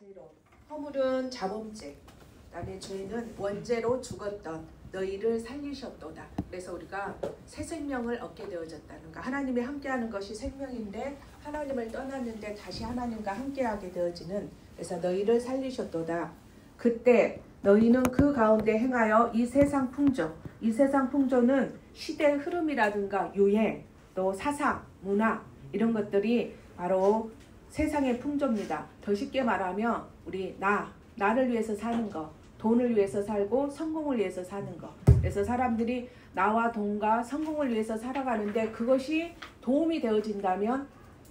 죄로. 허물은 자범죄, 그다음에 죄는 원죄로 죽었던 너희를 살리셨도다. 그래서 우리가 새 생명을 얻게 되어졌다는 거. 하나님이 함께하는 것이 생명인데 하나님을 떠났는데 다시 하나님과 함께하게 되어지는, 그래서 너희를 살리셨도다. 그때 너희는 그 가운데 행하여 이 세상 풍조, 이 세상 풍조는 시대의 흐름이라든가 유행, 또 사상, 문화 이런 것들이 바로 세상의 풍조입니다. 더 쉽게 말하면 우리 나를 위해서 사는 거, 돈을 위해서 살고 성공을 위해서 사는 거. 그래서 사람들이 나와 돈과 성공을 위해서 살아가는데 그것이 도움이 되어진다면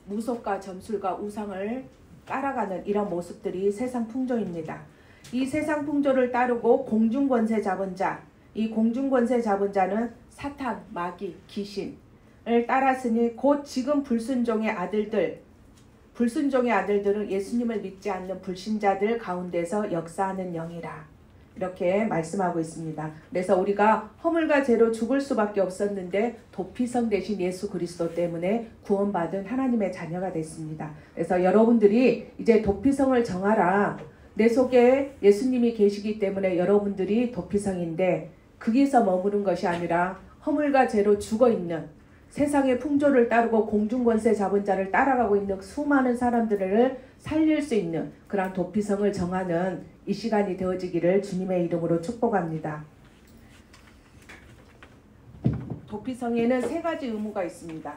무속과 점술과 우상을 따라가는 이런 모습들이 세상 풍조입니다. 이 세상 풍조를 따르고 공중권세 잡은 자, 이 공중권세 잡은 자는 사탄, 마귀, 귀신을 따랐으니 곧 지금 불순종의 아들들은 예수님을 믿지 않는 불신자들 가운데서 역사하는 영이라. 이렇게 말씀하고 있습니다. 그래서 우리가 허물과 죄로 죽을 수밖에 없었는데 도피성 대신 예수 그리스도 때문에 구원받은 하나님의 자녀가 됐습니다. 그래서 여러분들이 이제 도피성을 정하라. 내 속에 예수님이 계시기 때문에 여러분들이 도피성인데 거기서 머무는 것이 아니라 허물과 죄로 죽어있는 세상의 풍조를 따르고 공중권세 잡은 자를 따라가고 있는 수많은 사람들을 살릴 수 있는 그런 도피성을 정하는 이 시간이 되어지기를 주님의 이름으로 축복합니다. 도피성에는 세 가지 의무가 있습니다.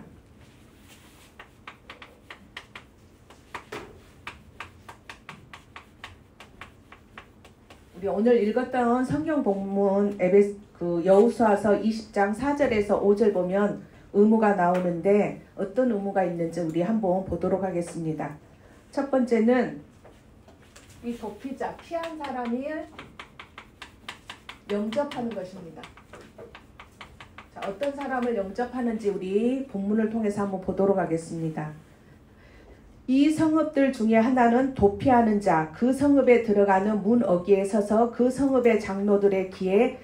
우리 오늘 읽었던 성경 본문 여호수아서 20장 4절에서 5절 보면 의무가 나오는데 어떤 의무가 있는지 우리 한번 보도록 하겠습니다. 첫 번째는 이 도피자, 피한 사람이 영접하는 것입니다. 자, 어떤 사람을 영접하는지 우리 본문을 통해서 한번 보도록 하겠습니다. 이 성읍들 중에 하나는 도피하는 자, 그 성읍에 들어가는 문 어귀에 서서 그 성읍의 장로들의 귀에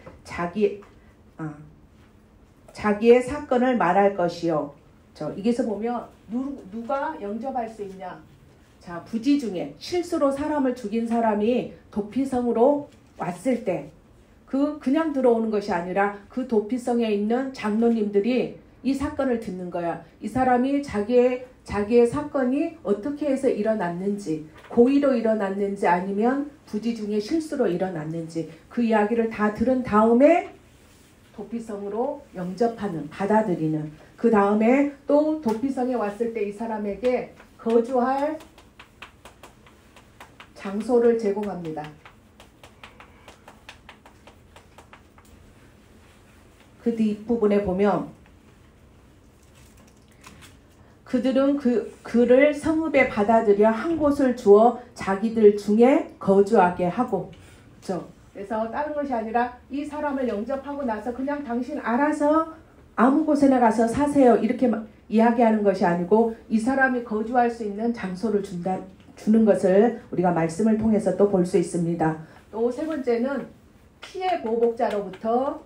자기의 사건을 말할 것이요. 여기서 보면 누가 영접할 수 있냐. 자, 부지 중에 실수로 사람을 죽인 사람이 도피성으로 왔을 때 그냥 들어오는 것이 아니라 그 도피성에 있는 장로님들이 이 사건을 듣는 거야. 이 사람이 자기의 사건이 어떻게 해서 일어났는지, 고의로 일어났는지 아니면 부지 중에 실수로 일어났는지 그 이야기를 다 들은 다음에 도피성으로 영접하는, 받아들이는. 그 다음에 또 도피성에 왔을 때 이 사람에게 거주할 장소를 제공합니다. 그 뒷부분에 보면 그들은 그를 성읍에 받아들여 한 곳을 주어 자기들 중에 거주하게 하고. 그렇죠? 그래서 다른 것이 아니라 이 사람을 영접하고 나서 그냥 당신 알아서 아무 곳에나 가서 사세요 이렇게 이야기하는 것이 아니고 이 사람이 거주할 수 있는 장소를 주는 것을 우리가 말씀을 통해서 또 볼 수 있습니다. 또 세 번째는 피해 보복자로부터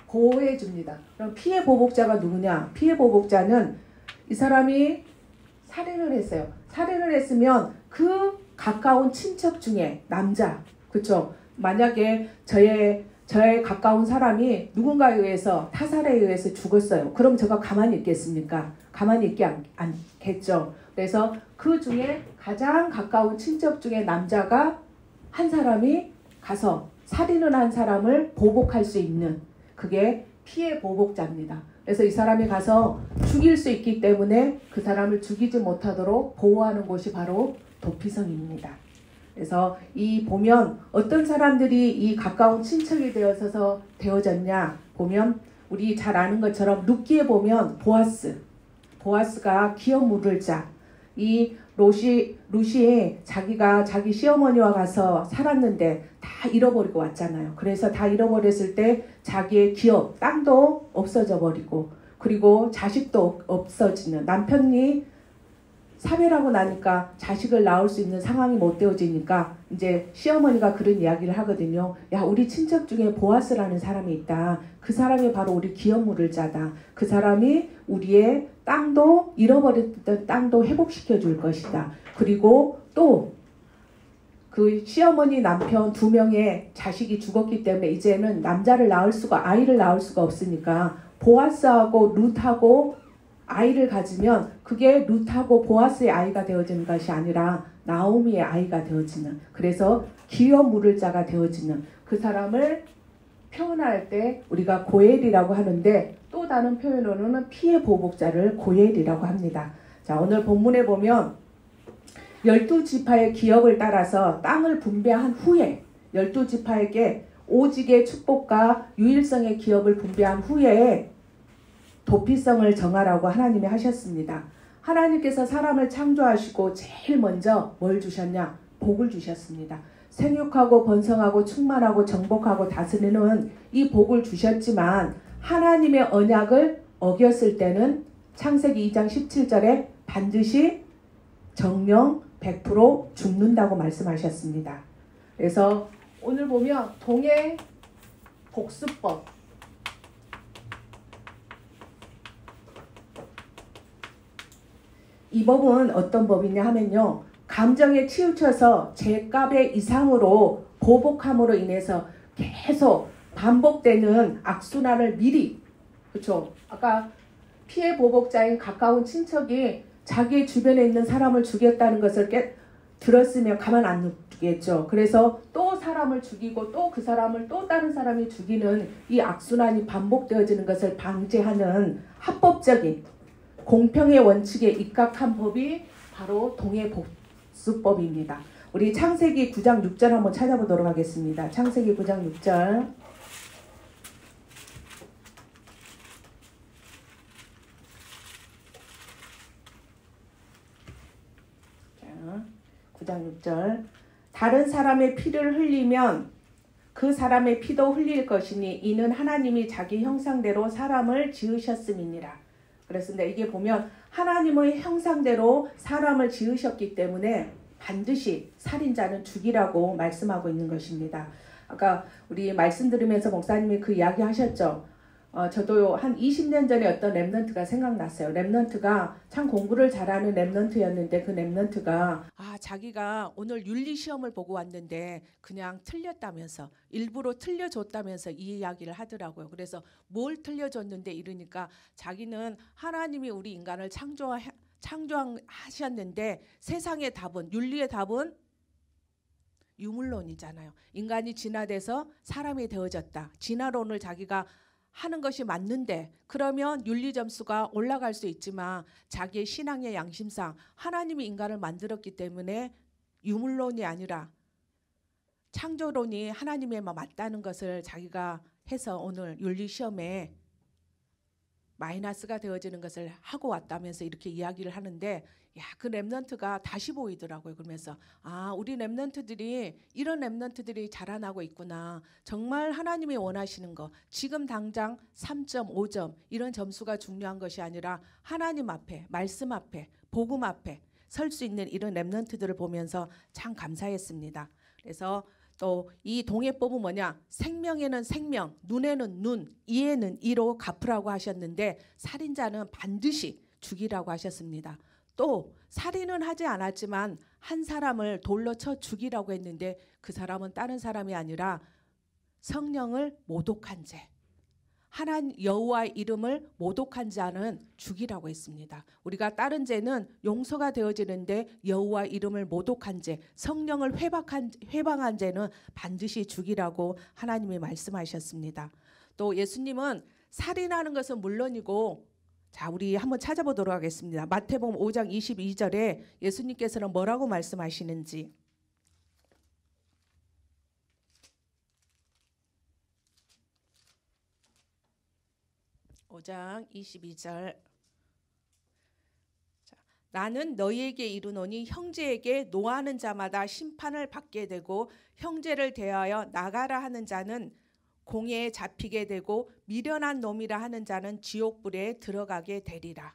보호해 줍니다. 그럼 피해 보복자가 누구냐? 피해 보복자는 이 사람이 살인을 했어요. 살인을 했으면 그 가까운 친척 중에 남자, 그렇죠? 만약에 저의 가까운 사람이 누군가에 의해서 타살에 의해서 죽었어요. 그럼 제가 가만히 있겠습니까? 가만히 있지 않겠죠. 그래서 그 중에 가장 가까운 친척 중에 남자가 한 사람이 가서 살인을 한 사람을 보복할 수 있는, 그게 피해 보복자입니다. 그래서 이 사람이 가서 죽일 수 있기 때문에 그 사람을 죽이지 못하도록 보호하는 곳이 바로 도피성입니다. 그래서 이 보면 어떤 사람들이 이 가까운 친척이 되어졌냐 보면 우리 잘 아는 것처럼 룻기에 보면 보아스가 기업 물을 자. 이 룻이 자기가 자기 시어머니와 가서 살았는데 다 잃어버리고 왔잖아요. 그래서 다 잃어버렸을 때 자기의 기업, 땅도 없어져 버리고 그리고 자식도 없어지는, 남편이 사별하고 나니까 자식을 낳을 수 있는 상황이 못 되어지니까 이제 시어머니가 그런 이야기를 하거든요. 야, 우리 친척 중에 보아스라는 사람이 있다. 그 사람이 바로 우리 기업 물을 자다. 그 사람이 우리의 땅도 잃어버렸던 땅도 회복시켜 줄 것이다. 그리고 또 그 시어머니 남편 2명의 자식이 죽었기 때문에 이제는 아이를 낳을 수가 없으니까 보아스하고 룻하고 아이를 가지면 그게 룻하고 보아스의 아이가 되어지는 것이 아니라 나오미의 아이가 되어지는, 그래서 기어 물을 자가 되어지는 그 사람을 표현할 때 우리가 고엘이라고 하는데, 또 다른 표현으로는 피의 보복자를 고엘이라고 합니다. 자, 오늘 본문에 보면 12지파의 기업을 따라서 땅을 분배한 후에 12지파에게 오직의 축복과 유일성의 기업을 분배한 후에 도피성을 정하라고 하나님이 하셨습니다. 하나님께서 사람을 창조하시고 제일 먼저 뭘 주셨냐? 복을 주셨습니다. 생육하고 번성하고 충만하고 정복하고 다스리는 이 복을 주셨지만 하나님의 언약을 어겼을 때는 창세기 2장 17절에 반드시 정령 100% 죽는다고 말씀하셨습니다. 그래서 오늘 보면 동해 복수법, 이 법은 어떤 법이냐 하면요, 감정에 치우쳐서 죄값의 이상으로 보복함으로 인해서 계속 반복되는 악순환을 미리, 그렇죠? 아까 피해 보복자인 가까운 친척이 자기 주변에 있는 사람을 죽였다는 것을 들었으면 가만 안 두겠죠. 그래서 또 사람을 죽이고 또 그 사람을 또 다른 사람이 죽이는 이 악순환이 반복되어지는 것을 방지하는 합법적인 공평의 원칙에 입각한 법이 바로 동해복수법입니다. 우리 창세기 9장 6절 한번 찾아보도록 하겠습니다. 창세기 9장 6절. 자, 9장 6절. 다른 사람의 피를 흘리면 그 사람의 피도 흘릴 것이니 이는 하나님이 자기 형상대로 사람을 지으셨음이니라. 그렇습니다. 이게 보면 하나님의 형상대로 사람을 지으셨기 때문에 반드시 살인자는 죽이라고 말씀하고 있는 것입니다. 아까 우리 말씀 들으면서 목사님이 그 이야기 하셨죠. 저도 한 20년 전에 어떤 랩런트가 생각났어요. 랩런트가 참 공부를 잘하는 랩런트였는데 그 랩런트가 자기가 오늘 윤리시험을 보고 왔는데 그냥 틀렸다면서, 일부러 틀려줬다면서 이 이야기를 하더라고요. 그래서 뭘 틀려줬는데 이러니까 자기는 하나님이 우리 인간을 창조하셨는데 세상의 답은, 윤리의 답은 유물론이잖아요. 인간이 진화돼서 사람이 되어졌다. 진화론을 자기가 하는 것이 맞는데, 그러면 윤리 점수가 올라갈 수 있지만 자기의 신앙의 양심상 하나님이 인간을 만들었기 때문에 유물론이 아니라 창조론이 하나님의 맞다는 것을 자기가 해서 오늘 윤리 시험에 마이너스가 되어지는 것을 하고 왔다면서 이렇게 이야기를 하는데, 그 랩런트가 다시 보이더라고요. 그러면서 우리 랩런트들이, 이런 랩런트들이 자라나고 있구나. 정말 하나님이 원하시는 거, 지금 당장 3점, 5점 이런 점수가 중요한 것이 아니라 하나님 앞에, 말씀 앞에, 복음 앞에 설 수 있는 이런 랩런트들을 보면서 참 감사했습니다. 그래서 또 이 동해법은 뭐냐? 생명에는 생명, 눈에는 눈, 이에는 이로 갚으라고 하셨는데 살인자는 반드시 죽이라고 하셨습니다. 또 살인은 하지 않았지만 한 사람을 돌로 쳐 죽이라고 했는데 그 사람은 다른 사람이 아니라 성령을 모독한 죄, 하나님 여호와의 이름을 모독한 자는 죽이라고 했습니다. 우리가 다른 죄는 용서가 되어지는데 여호와의 이름을 모독한 죄, 성령을 회방한 죄는 반드시 죽이라고 하나님이 말씀하셨습니다. 또 예수님은 살인하는 것은 물론이고, 자, 우리 한번 찾아보도록 하겠습니다. 마태복음 5장 22절에 예수님께서는 뭐라고 말씀하시는지. 5장 22절. 나는 너희에게 이르노니 형제에게 노하는 자마다 심판을 받게 되고 형제를 대하여 나가라 하는 자는 공회에 잡히게 되고 미련한 놈이라 하는 자는 지옥불에 들어가게 되리라.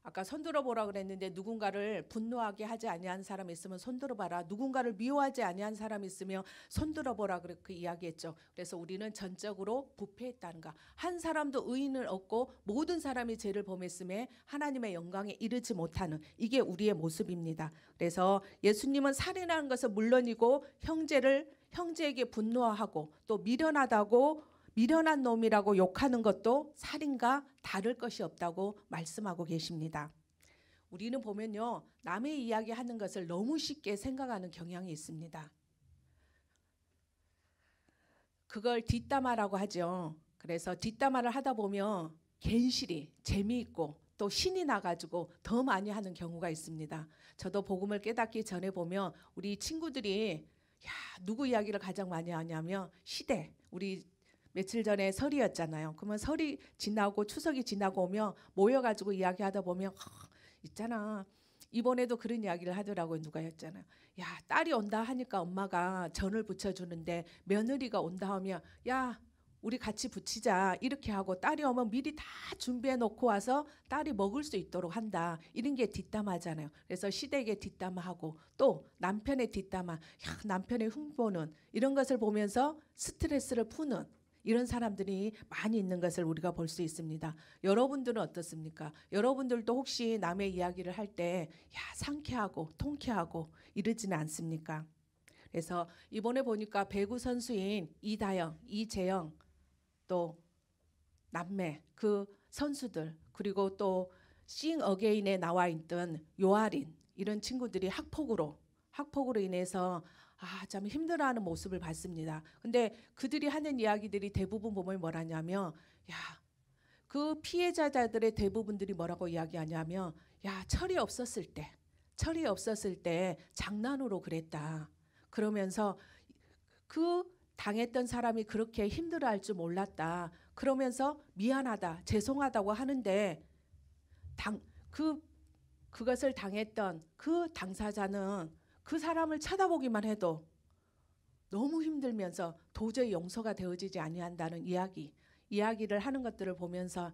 아까 손들어 보라 그랬는데 누군가를 분노하게 하지 아니한 사람이 있으면 손들어 봐라. 누군가를 미워하지 아니한 사람이 있으면 손들어 보라 그렇게 이야기했죠. 그래서 우리는 전적으로 부패했다는가. 한 사람도 의인을 얻고 모든 사람이 죄를 범했음에 하나님의 영광에 이르지 못하는 이게 우리의 모습입니다. 그래서 예수님은 살인하는 것은 물론이고 형제에게 분노하고 또 미련한 놈이라고 욕하는 것도 살인과 다를 것이 없다고 말씀하고 계십니다. 우리는 보면요, 남의 이야기하는 것을 너무 쉽게 생각하는 경향이 있습니다. 그걸 뒷담화라고 하죠. 그래서 뒷담화를 하다 보면 괜시리 재미있고 또 신이 나가지고 더 많이 하는 경우가 있습니다. 저도 복음을 깨닫기 전에 보면 우리 친구들이 누구 이야기를 가장 많이 하냐면 시대, 우리 며칠 전에 설이었잖아요. 그러면 설이 지나고 추석이 지나고 오면 모여가지고 이야기하다 보면 있잖아. 이번에도 그런 이야기를 하더라고요. 누가였잖아요. 야, 딸이 온다 하니까 엄마가 전을 부쳐주는데 며느리가 온다 하면 야, 우리 같이 부치자 이렇게 하고 딸이 오면 미리 다 준비해 놓고 와서 딸이 먹을 수 있도록 한다. 이런 게 뒷담화잖아요. 그래서 시댁에 뒷담화하고 또 남편의 뒷담화, 남편의 흉보는 이런 것을 보면서 스트레스를 푸는 이런 사람들이 많이 있는 것을 우리가 볼 수 있습니다. 여러분들은 어떻습니까? 여러분들도 혹시 남의 이야기를 할 때 상쾌하고 통쾌하고 이러지는 않습니까? 그래서 이번에 보니까 배구 선수인 이다영, 이재영 또 남매 그 선수들 그리고 또 싱 어게인에 나와 있던 요아린 이런 친구들이 학폭으로 인해서 참 힘들어하는 모습을 봤습니다. 근데 그들이 하는 이야기들이 대부분 보면 뭐라냐면 그 피해자들의 대부분들이 뭐라고 이야기하냐면 철이 없었을 때 장난으로 그랬다. 그러면서 그 당했던 사람이 그렇게 힘들어할 줄 몰랐다. 그러면서 미안하다, 죄송하다고 하는데 그것을 당했던 그 당사자는 그 사람을 쳐다보기만 해도 너무 힘들면서 도저히 용서가 되어지지 아니한다는 이야기를 하는 것들을 보면서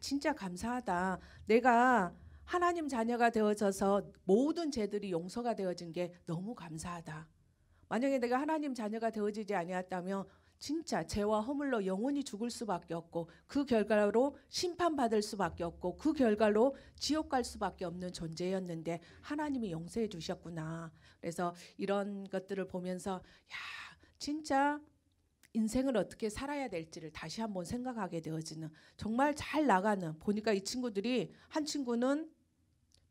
진짜 감사하다. 내가 하나님 자녀가 되어져서 모든 죄들이 용서가 되어진 게 너무 감사하다. 만약에 내가 하나님 자녀가 되어지지 아니었다면 진짜 죄와 허물로 영원히 죽을 수밖에 없고 그 결과로 심판받을 수밖에 없고 그 결과로 지옥 갈 수밖에 없는 존재였는데 하나님이 용서해 주셨구나. 그래서 이런 것들을 보면서 진짜 인생을 어떻게 살아야 될지를 다시 한번 생각하게 되어지는 정말 잘 나가는 보니까 이 친구들이 한 친구는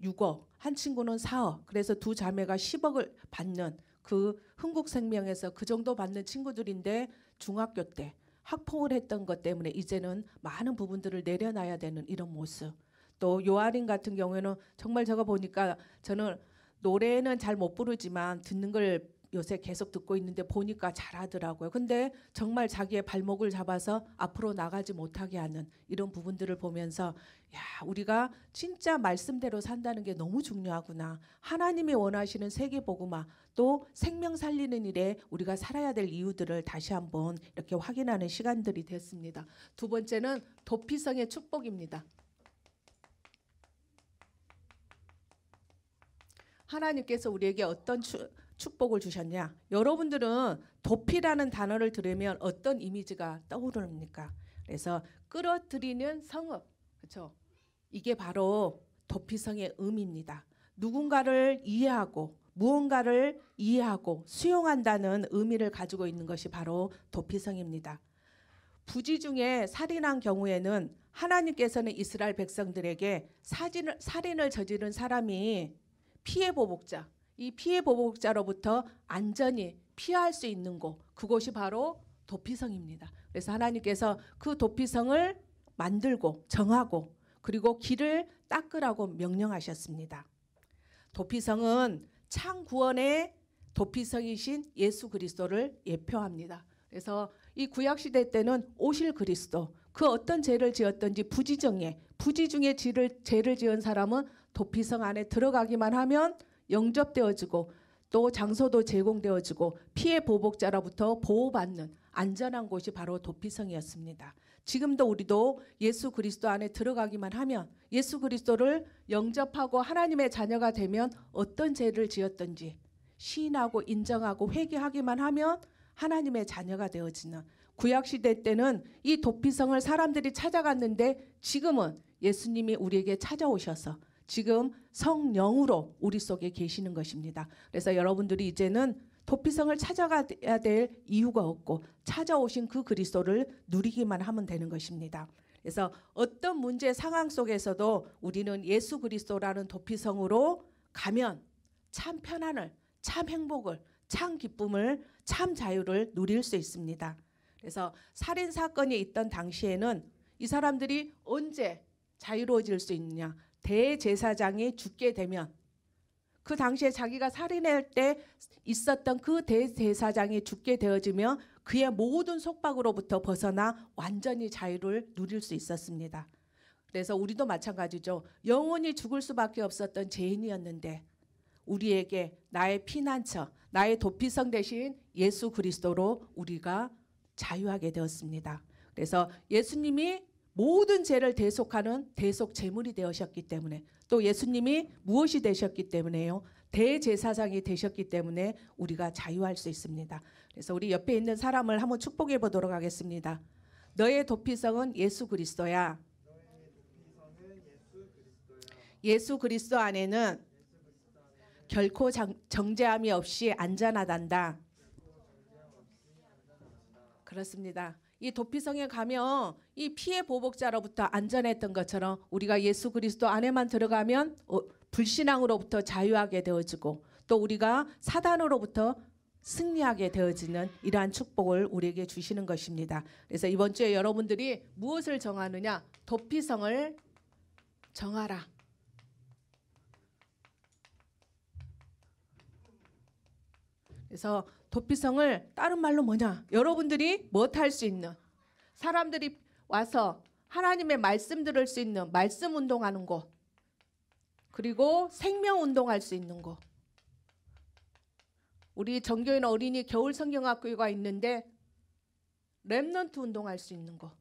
6억, 한 친구는 4억 그래서 두 자매가 10억을 받는 그 흥국생명에서 그 정도 받는 친구들인데 중학교 때 학폭을 했던 것 때문에 이제는 많은 부분들을 내려놔야 되는 이런 모습. 또 요아린 같은 경우에는 정말 제가 보니까 저는 노래는 잘 못 부르지만 듣는 걸 요새 계속 듣고 있는데 보니까 잘하더라고요. 근데 정말 자기의 발목을 잡아서 앞으로 나가지 못하게 하는 이런 부분들을 보면서 우리가 진짜 말씀대로 산다는 게 너무 중요하구나. 하나님이 원하시는 세계복음화 또 생명 살리는 일에 우리가 살아야 될 이유들을 다시 한번 이렇게 확인하는 시간들이 됐습니다. 두 번째는 도피성의 축복입니다. 하나님께서 우리에게 어떤 축복을 주셨냐? 여러분들은 도피라는 단어를 들으면 어떤 이미지가 떠오릅니까? 그래서 끌어들이는 성읍, 그렇죠? 이게 바로 도피성의 의미입니다. 누군가를 이해하고 무언가를 이해하고 수용한다는 의미를 가지고 있는 것이 바로 도피성입니다. 부지 중에 살인한 경우에는 하나님께서는 이스라엘 백성들에게 살인을 저지른 사람이 피해 보복자, 이 피해 보복자로부터 안전히 피할 수 있는 곳, 그곳이 바로 도피성입니다. 그래서 하나님께서 그 도피성을 만들고 정하고 그리고 길을 닦으라고 명령하셨습니다. 도피성은 창구원의 도피성이신 예수 그리스도를 예표합니다. 그래서 이 구약시대 때는 오실 그리스도, 그 어떤 죄를 지었든지 부지 중에 죄를 지은 사람은 도피성 안에 들어가기만 하면 영접되어지고 또 장소도 제공되어지고 피해 보복자로부터 보호받는 안전한 곳이 바로 도피성이었습니다. 지금도 우리도 예수 그리스도 안에 들어가기만 하면, 예수 그리스도를 영접하고 하나님의 자녀가 되면 어떤 죄를 지었든지 시인하고 인정하고 회개하기만 하면 하나님의 자녀가 되어지는, 구약시대 때는 이 도피성을 사람들이 찾아갔는데 지금은 예수님이 우리에게 찾아오셔서 지금 성령으로 우리 속에 계시는 것입니다. 그래서 여러분들이 이제는 도피성을 찾아가야 될 이유가 없고 찾아오신 그 그리스도를 누리기만 하면 되는 것입니다. 그래서 어떤 문제 상황 속에서도 우리는 예수 그리스도라는 도피성으로 가면 참 편안을, 참 행복을, 참 기쁨을, 참 자유를 누릴 수 있습니다. 그래서 살인 사건이 있던 당시에는 이 사람들이 언제 자유로워질 수 있느냐? 대제사장이 죽게 되면, 그 당시에 자기가 살인할 때 있었던 그 대제사장이 죽게 되어지면 그의 모든 속박으로부터 벗어나 완전히 자유를 누릴 수 있었습니다. 그래서 우리도 마찬가지죠. 영원히 죽을 수밖에 없었던 죄인이었는데 우리에게 나의 피난처, 나의 도피성 대신 예수 그리스도로 우리가 자유하게 되었습니다. 그래서 예수님이 모든 죄를 대속하는 대속 제물이 되셨기 때문에, 또 예수님이 무엇이 되셨기 때문에요? 대제사장이 되셨기 때문에 우리가 자유할 수 있습니다. 그래서 우리 옆에 있는 사람을 한번 축복해 보도록 하겠습니다. 너의 도피성은 예수 그리스도야. 예수 그리스도 안에는 결코 정죄함이 없이 안전하단다. 그렇습니다. 이 도피성에 가면 이 피해 보복자로부터 안전했던 것처럼 우리가 예수 그리스도 안에만 들어가면 불신앙으로부터 자유하게 되어지고, 또 우리가 사단으로부터 승리하게 되어지는 이러한 축복을 우리에게 주시는 것입니다. 그래서 이번 주에 여러분들이 무엇을 정하느냐? 도피성을 정하라. 그래서 도피성을 다른 말로 뭐냐? 여러분들이 못할 수 있는, 사람들이 와서 하나님의 말씀 들을 수 있는 말씀 운동하는 곳, 그리고 생명 운동할 수 있는 곳. 우리 정교인 어린이 겨울 성경학교가 있는데 렘넌트 운동할 수 있는 곳,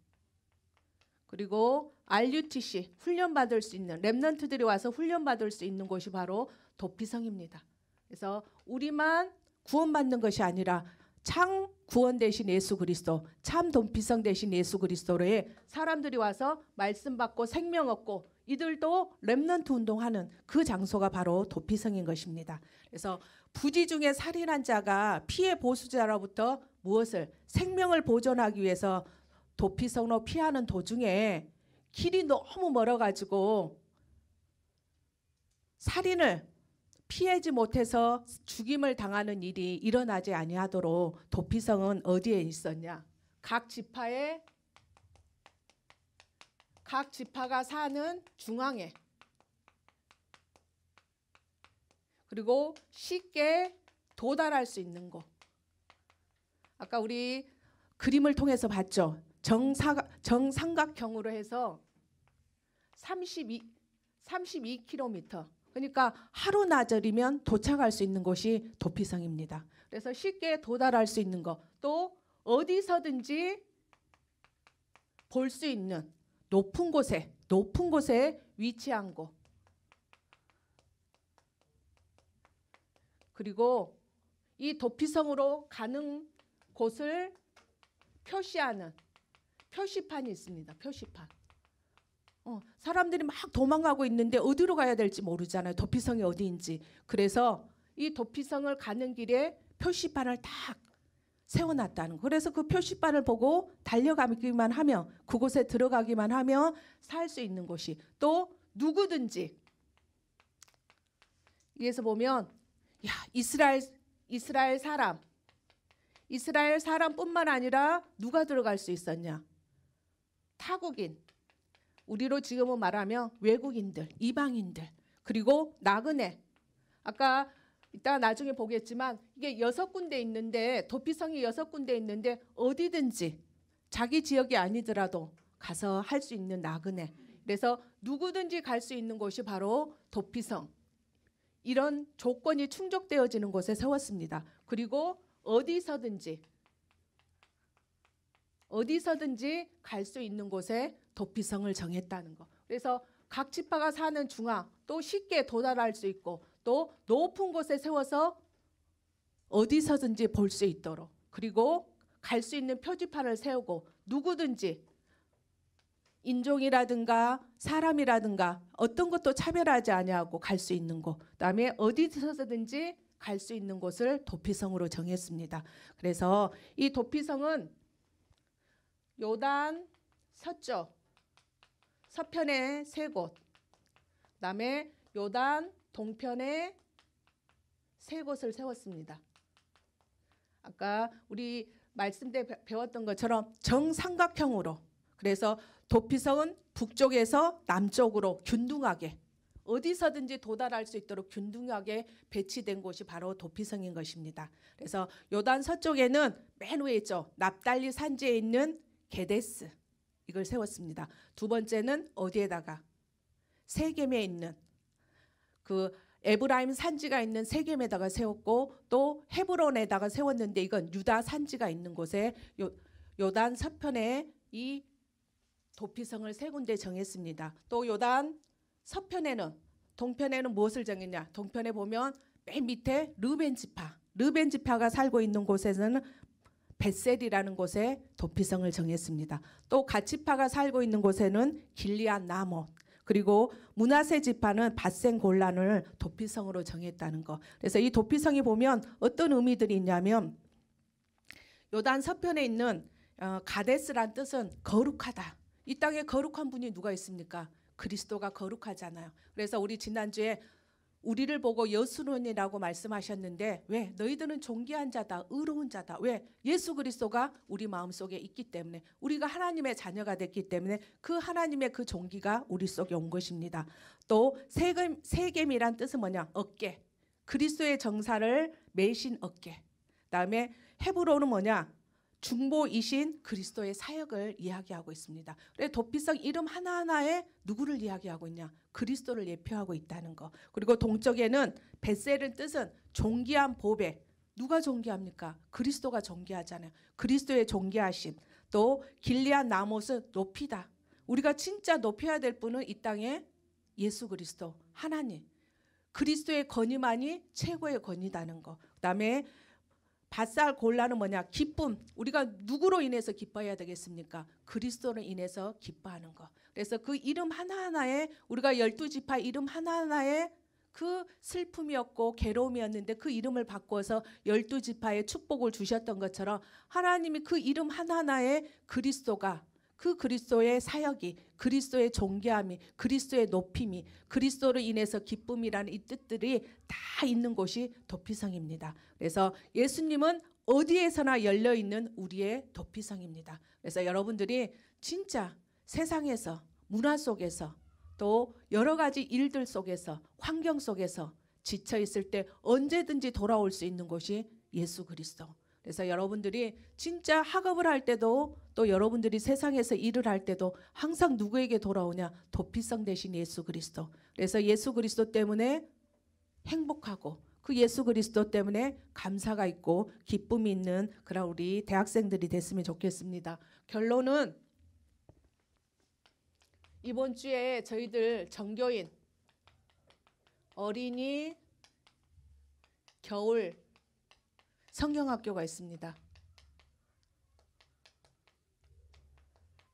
그리고 RUTC 훈련받을 수 있는, 렘넌트들이 와서 훈련받을 수 있는 곳이 바로 도피성입니다. 그래서 우리만 구원받는 것이 아니라 참 구원 되신 예수 그리스도, 참 도피성 되신 예수 그리스도로의 사람들이 와서 말씀 받고 생명 얻고 이들도 렘넌트 운동하는 그 장소가 바로 도피성인 것입니다. 그래서 부지 중에 살인한 자가 피해 보수자로부터 무엇을? 생명을 보존하기 위해서 도피성으로 피하는 도중에 길이 너무 멀어가지고 살인을 피하지 못해서 죽임을 당하는 일이 일어나지 아니하도록 도피성은 어디에 있었냐? 각 지파가 사는 중앙에, 그리고 쉽게 도달할 수 있는 곳. 아까 우리 그림을 통해서 봤죠. 정삼각형으로 해서 32km. 그러니까 하루나절이면 도착할 수 있는 곳이 도피성입니다. 그래서 쉽게 도달할 수 있는 것, 또 어디서든지 볼 수 있는 높은 곳에 위치한 곳, 그리고 이 도피성으로 가는 곳을 표시하는 표시판이 있습니다. 표시판. 사람들이 막 도망가고 있는데 어디로 가야 될지 모르잖아요. 도피성이 어디인지. 그래서 이 도피성을 가는 길에 표시판을 딱 세워놨다는 거. 그래서 그 표시판을 보고 달려가기만 하면, 그곳에 들어가기만 하면 살 수 있는 곳이, 또 누구든지. 여기서 보면 이스라엘 사람뿐만 아니라 누가 들어갈 수 있었냐? 타국인, 우리로 지금은 말하면 외국인들, 이방인들, 그리고 나그네. 아까 이따 나중에 보겠지만 이게 6군데 있는데, 도피성이 6군데 있는데 어디든지 자기 지역이 아니더라도 가서 할 수 있는 나그네. 그래서 누구든지 갈 수 있는 곳이 바로 도피성. 이런 조건이 충족되어지는 곳에 세웠습니다. 그리고 어디서든지 어디서든지 갈 수 있는 곳에 도피성을 정했다는 거. 그래서 각 지파가 사는 중앙, 또 쉽게 도달할 수 있고, 또 높은 곳에 세워서 어디서든지 볼 수 있도록, 그리고 갈 수 있는 표지판을 세우고 누구든지 인종이라든가 사람이라든가 어떤 것도 차별하지 아니하고 갈 수 있는 곳, 그다음에 어디서든지 갈 수 있는 곳을 도피성으로 정했습니다. 그래서 이 도피성은 요단 서쪽 서편에 3곳, 그다음에 요단 동편에 3곳을 세웠습니다. 아까 우리 말씀 때 배웠던 것처럼 정삼각형으로, 그래서 도피성은 북쪽에서 남쪽으로 균등하게 어디서든지 도달할 수 있도록 균등하게 배치된 곳이 바로 도피성인 것입니다. 그래서 요단 서쪽에는 맨 위에 있죠. 납달리 산지에 있는 게데스, 이걸 세웠습니다. 두 번째는 어디에다가? 세겜에 있는 그 에브라임 산지가 있는 세겜에다가 세웠고, 또 헤브론에다가 세웠는데 이건 유다 산지가 있는 곳에 요단 서편에 이 도피성을 3군데 정했습니다. 또 요단 서편에는, 동편에는 무엇을 정했냐? 동편에 보면 맨 밑에 르벤 지파가 살고 있는 곳에서는 벳셀이라는 곳에 도피성을 정했습니다. 또 갓지파가 살고 있는 곳에는 길리앗 나못, 그리고 므낫세 지파는 밧센 골란을 도피성으로 정했다는 거. 그래서 이 도피성이 보면 어떤 의미들이 있냐면, 요단 서편에 있는 가데스란 뜻은 거룩하다. 이 땅에 거룩한 분이 누가 있습니까? 그리스도가 거룩하잖아요. 그래서 우리 지난주에 우리를 보고 여수론이라고 말씀하셨는데, 왜? 너희들은 존귀한 자다, 의로운 자다. 왜? 예수 그리스도가 우리 마음속에 있기 때문에, 우리가 하나님의 자녀가 됐기 때문에 그 하나님의 그 존귀가 우리 속에 온 것입니다. 또 세겜이란 뜻은 뭐냐? 어깨. 그리스도의 정사를 매신 어깨. 그다음에 헤브론은 뭐냐? 중보이신 그리스도의 사역을 이야기하고 있습니다. 그래서 도피성 이름 하나하나에 누구를 이야기하고 있냐? 그리스도를 예표하고 있다는 거. 그리고 동쪽에는 벳셀의 뜻은 존귀한 보배. 누가 존귀합니까? 그리스도가 존귀하잖아요. 그리스도의 존귀하심. 또 길리앗 나못은 높이다. 우리가 진짜 높여야 될 분은 이 땅에 예수 그리스도, 하나님. 그리스도의 권위만이 최고의 권위다는 거. 그다음에 밧살 골라는 뭐냐? 기쁨. 우리가 누구로 인해서 기뻐해야 되겠습니까? 그리스도로 인해서 기뻐하는 거. 그래서 그 이름 하나하나에, 우리가 12지파 이름 하나하나에 그 슬픔이었고 괴로움이었는데 그 이름을 바꿔서 12지파에 축복을 주셨던 것처럼, 하나님이 그 이름 하나하나에 그리스도가, 그 그리스도의 사역이, 그리스도의 존귀함이, 그리스도의 높임이, 그리스도로 인해서 기쁨이라는 이 뜻들이 다 있는 곳이 도피성입니다. 그래서 예수님은 어디에서나 열려있는 우리의 도피성입니다. 그래서 여러분들이 진짜 세상에서, 문화 속에서, 또 여러 가지 일들 속에서, 환경 속에서 지쳐있을 때 언제든지 돌아올 수 있는 곳이 예수 그리스도. 그래서 여러분들이 진짜 학업을 할 때도, 또 여러분들이 세상에서 일을 할 때도 항상 누구에게 돌아오냐? 도피성 대신 예수 그리스도. 그래서 예수 그리스도 때문에 행복하고, 그 예수 그리스도 때문에 감사가 있고 기쁨이 있는 그런 우리 대학생들이 됐으면 좋겠습니다. 결론은 이번 주에 저희들 전교인 어린이 겨울 성경학교가 있습니다.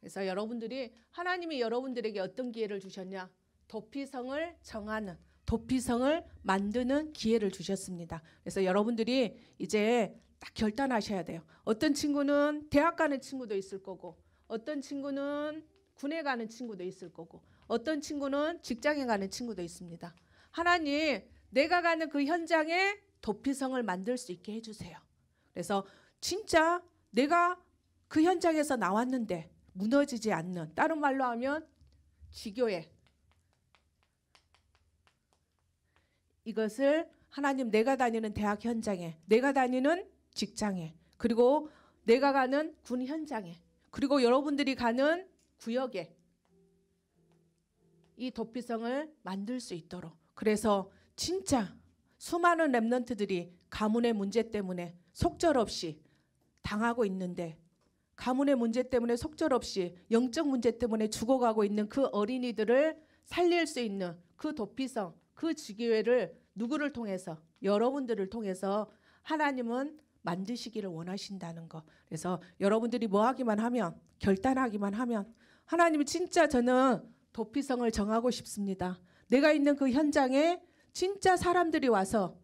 그래서 여러분들이, 하나님이 여러분들에게 어떤 기회를 주셨냐? 도피성을 정하는, 도피성을 만드는 기회를 주셨습니다. 그래서 여러분들이 이제 딱 결단하셔야 돼요. 어떤 친구는 대학 가는 친구도 있을 거고, 어떤 친구는 군에 가는 친구도 있을 거고, 어떤 친구는 직장에 가는 친구도 있습니다. 하나님, 내가 가는 그 현장에 도피성을 만들 수 있게 해주세요. 그래서 진짜 내가 그 현장에서 나왔는데 무너지지 않는, 다른 말로 하면 지교회, 이것을 하나님, 내가 다니는 대학 현장에, 내가 다니는 직장에, 그리고 내가 가는 군 현장에, 그리고 여러분들이 가는 구역에 이 도피성을 만들 수 있도록. 그래서 진짜 수많은 랩런트들이 가문의 문제 때문에 속절없이 당하고 있는데, 가문의 문제 때문에 속절없이 영적 문제 때문에 죽어가고 있는 그 어린이들을 살릴 수 있는 그 도피성, 그 지교회를 누구를 통해서? 여러분들을 통해서 하나님은 만드시기를 원하신다는 거. 그래서 여러분들이 뭐 하기만 하면, 결단하기만 하면 하나님이 진짜 저는 도피성을 정하고 싶습니다. 내가 있는 그 현장에 진짜 사람들이 와서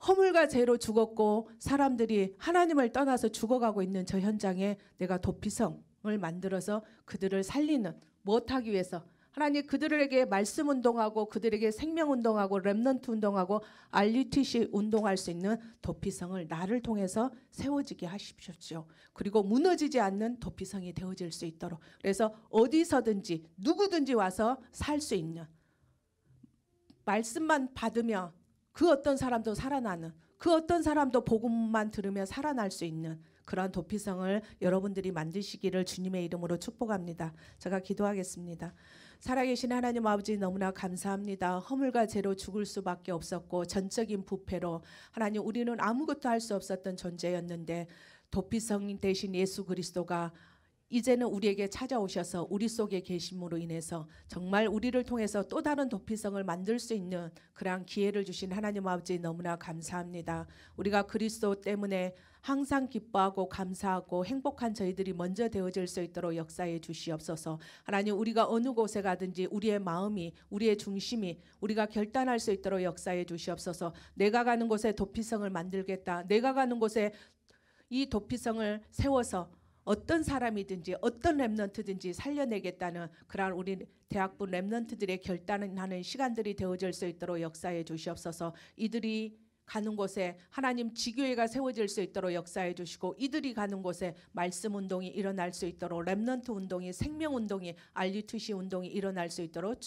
허물과 죄로 죽었고 사람들이 하나님을 떠나서 죽어가고 있는 저 현장에 내가 도피성을 만들어서 그들을 살리는, 무엇하기 위해서? 하나님 그들에게 말씀 운동하고 그들에게 생명 운동하고 렘넌트 운동하고 RUTC 운동할 수 있는 도피성을 나를 통해서 세워지게 하십시오. 그리고 무너지지 않는 도피성이 되어질 수 있도록. 그래서 어디서든지 누구든지 와서 살 수 있는, 말씀만 받으면 그 어떤 사람도 살아나는, 그 어떤 사람도 복음만 들으면 살아날 수 있는 그러한 도피성을 여러분들이 만드시기를 주님의 이름으로 축복합니다. 제가 기도하겠습니다. 살아계신 하나님 아버지 너무나 감사합니다. 허물과 죄로 죽을 수밖에 없었고 전적인 부패로 하나님 우리는 아무것도 할 수 없었던 존재였는데 도피성 대신 예수 그리스도가 이제는 우리에게 찾아오셔서 우리 속에 계심으로 인해서 정말 우리를 통해서 또 다른 도피성을 만들 수 있는 그러한 기회를 주신 하나님 아버지 너무나 감사합니다. 우리가 그리스도 때문에 항상 기뻐하고 감사하고 행복한 저희들이 먼저 되어질 수 있도록 역사해 주시옵소서. 하나님 우리가 어느 곳에 가든지 우리의 마음이, 우리의 중심이 우리가 결단할 수 있도록 역사해 주시옵소서. 내가 가는 곳에 도피성을 만들겠다. 내가 가는 곳에 이 도피성을 세워서 어떤 사람이든지 어떤 랩런트든지 살려내겠다는 그러한 우리 대학부 랩런트들의 결단하는 시간들이 되어질 수 있도록 역사해 주시옵소서. 이들이 가는 곳에 하나님 지교회가 세워질 수 있도록 역사해 주시고 이들이 가는 곳에 말씀 운동이 일어날 수 있도록 랩런트 운동이, 생명 운동이, RUTC 운동이 일어날 수 있도록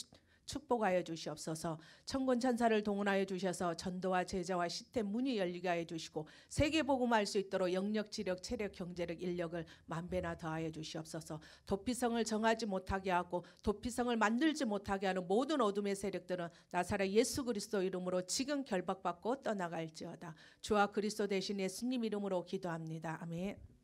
축복하여 주시옵소서. 천군 천사를 동원하여 주셔서 전도와 제자와 시스템 문이 열리게 하여 주시고 세계 복음할 수 있도록 영력, 지력, 체력, 경제력, 인력을 만배나 더하여 주시옵소서. 도피성을 정하지 못하게 하고 도피성을 만들지 못하게 하는 모든 어둠의 세력들은 나사렛 예수 그리스도 이름으로 지금 결박받고 떠나갈지어다. 주와 그리스도 대신 예수님 이름으로 기도합니다. 아멘.